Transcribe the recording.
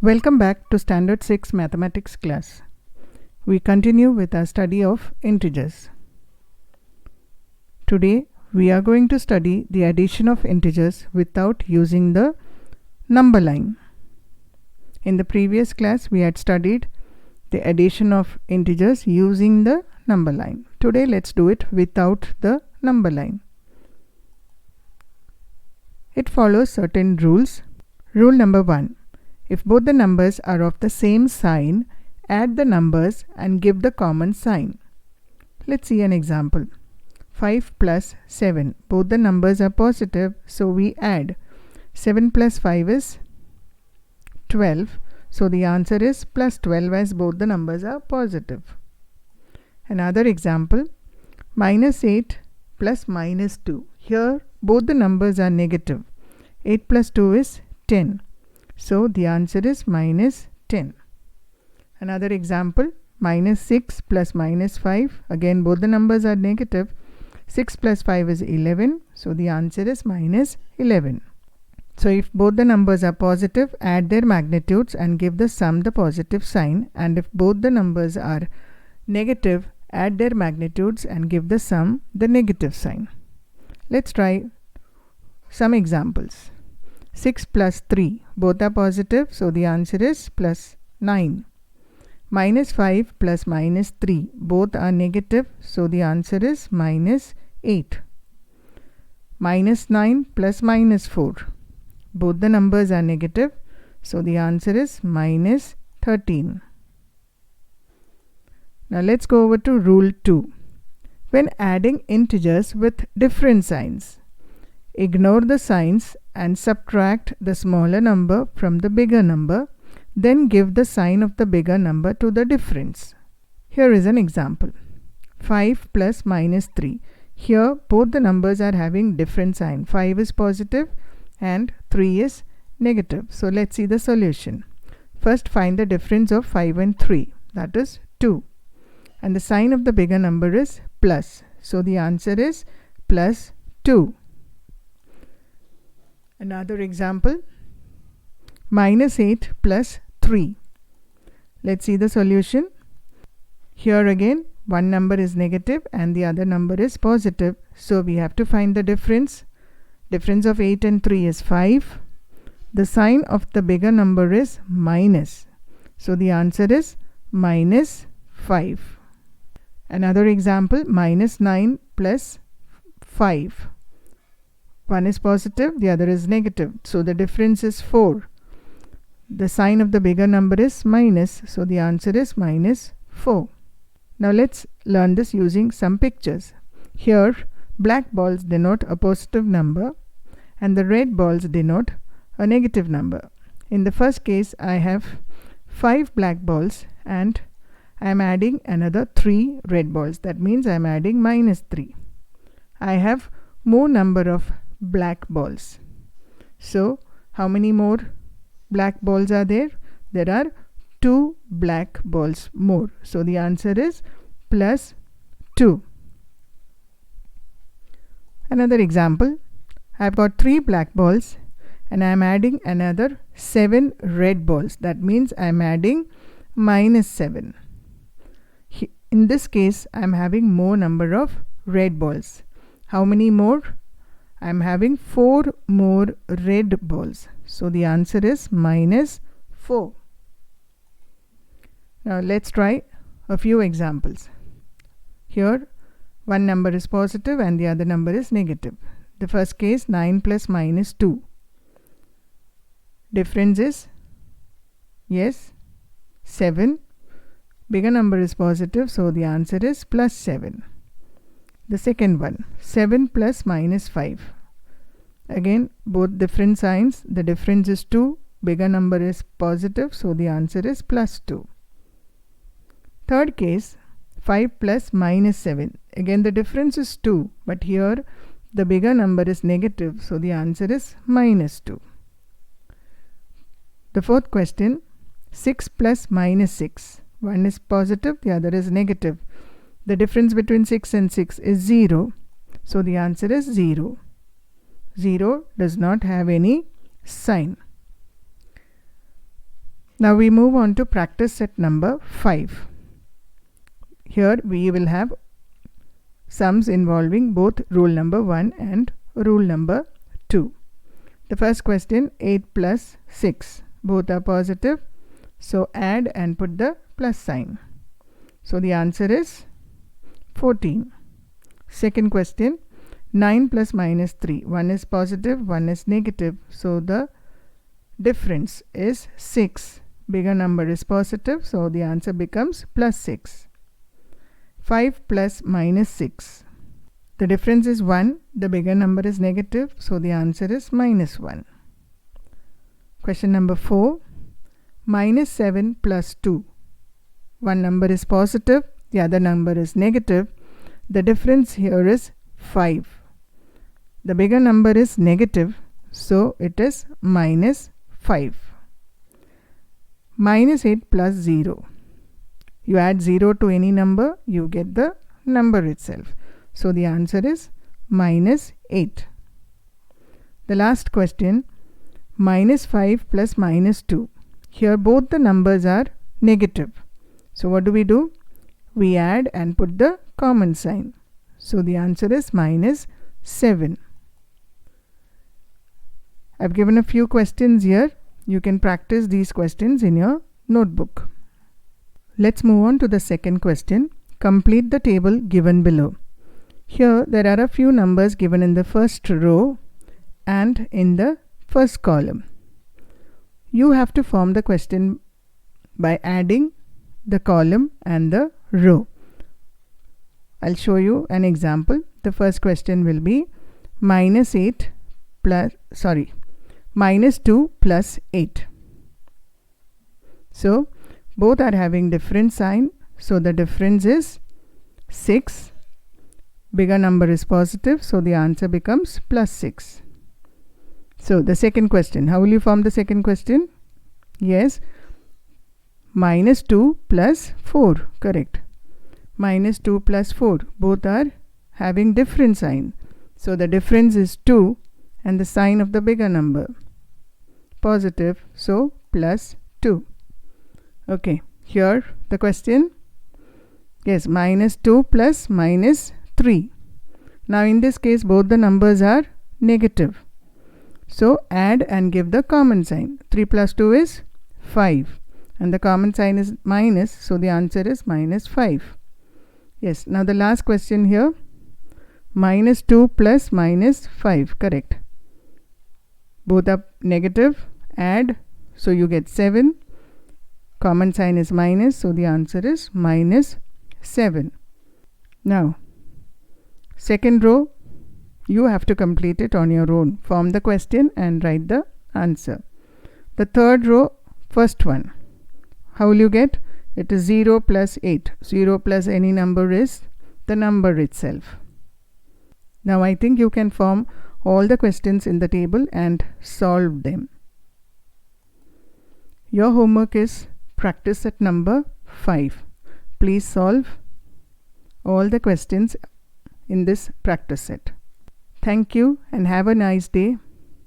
Welcome back to Standard 6 Mathematics class. We continue with our study of integers. Today we are going to study the addition of integers without using the number line. In the previous class we had studied the addition of integers using the number line. Today let's do it without the number line. It follows certain rules. Rule number 1. If both the numbers are of the same sign, add the numbers and give the common sign. Let's see an example. 5 plus 7. Both the numbers are positive, so we add. 7 plus 5 is 12. So the answer is plus 12 as both the numbers are positive. Another example. Minus 8 plus minus 2. Here both the numbers are negative. 8 plus 2 is 10. So the answer is minus 10. Another example, minus 6 plus minus 5. Again both the numbers are negative. 6 plus 5 is 11. So the answer is minus 11. So if both the numbers are positive, add their magnitudes and give the sum the positive sign. And if both the numbers are negative, add their magnitudes and give the sum the negative sign. Let's try some examples. 6 plus 3, both are positive, so the answer is plus 9. Minus 5 plus minus 3, both are negative, so the answer is minus 8. Minus 9 plus minus 4, both the numbers are negative, so the answer is minus 13. Now let's go over to rule 2. When adding integers with different signs, ignore the signs and subtract the smaller number from the bigger number, then give the sign of the bigger number to the difference. Here is an example. 5 plus minus 3. Here both the numbers are having different sign. 5 is positive and 3 is negative. So let's see the solution. First find the difference of 5 and 3, that is 2. And the sign of the bigger number is plus. So the answer is plus 2. Another example, minus 8 plus 3. Let's see the solution. Here again one number is negative and the other number is positive. So we have to find the difference. Difference of 8 and 3 is 5. The sign of the bigger number is minus. So the answer is minus 5. Another example, minus 9 plus 5. One is positive, the other is negative. So the difference is 4. The sign of the bigger number is minus. So the answer is minus 4. Now let's learn this using some pictures. Here black balls denote a positive number and the red balls denote a negative number. In the first case I have 5 black balls and I am adding another 3 red balls. That means I am adding minus 3. I have more number of black balls. So how many more black balls are there? There are 2 black balls more. So the answer is plus 2. Another example, I've got 3 black balls and I am adding another 7 red balls. That means I am adding minus 7. In this case I am having more number of red balls. How many more? I am having 4 more red balls. So the answer is minus 4. Now let's try a few examples. Here one number is positive and the other number is negative. The first case, 9 plus minus 2. Difference is, yes, 7. Bigger number is positive, so the answer is plus 7. The second one, 7 plus minus 5. Again both different signs. The difference is 2. Bigger number is positive, so the answer is plus 2. Third case, 5 plus minus 7. Again the difference is 2, but here the bigger number is negative, so the answer is minus 2. The fourth question, 6 plus minus 6. One is positive, the other is negative. The difference between 6 and 6 is 0. So the answer is 0. 0 does not have any sign. Now we move on to practice set number 5. Here we will have sums involving both rule number 1 and rule number 2. The first question, 8 plus 6. Both are positive. So add and put the plus sign. So the answer is 14. Second question, 9 plus minus 3. One is positive, one is negative. So the difference is 6. Bigger number is positive, so the answer becomes plus 6. 5 plus minus 6. The difference is 1. The bigger number is negative, so the answer is minus 1. Question number 4. Minus 7 plus 2. One number is positive, the other number is negative. The difference here is 5. The bigger number is negative, so it is minus 5. Minus 8 plus 0. You add 0 to any number, you get the number itself. So the answer is minus 8. The last question, minus 5 plus minus 2. Here both the numbers are negative. So what do? We add and put the common sign. So the answer is minus 7. I've given a few questions here. You can practice these questions in your notebook. Let's move on to the second question. Complete the table given below. Here there are a few numbers given in the first row and in the first column. You have to form the question by adding the column and the row. I'll show you an example. The first question will be minus 2 plus 8. So both are having different sign. So the difference is 6. Bigger number is positive, so the answer becomes plus 6. So the second question, how will you form the second question? Yes, minus 2 plus 4, correct. Minus 2 plus 4, both are having different sign. So the difference is 2 and the sign of the bigger number positive, so plus 2. Okay, here the question, yes, minus 2 plus minus 3. Now in this case both the numbers are negative. So add and give the common sign. 3 plus 2 is 5 and the common sign is minus, so the answer is minus 5. Yes, now the last question here, minus 2 plus minus 5, correct. Both are negative, add, so you get 7. Common sign is minus, so the answer is minus 7. Now, second row, you have to complete it on your own. Form the question and write the answer. The third row, first one, how will you get? It is 0 plus 8. 0 plus any number is the number itself. Now I think you can form all the questions in the table and solve them. Your homework is practice set number 5. Please solve all the questions in this practice set. Thank you and have a nice day.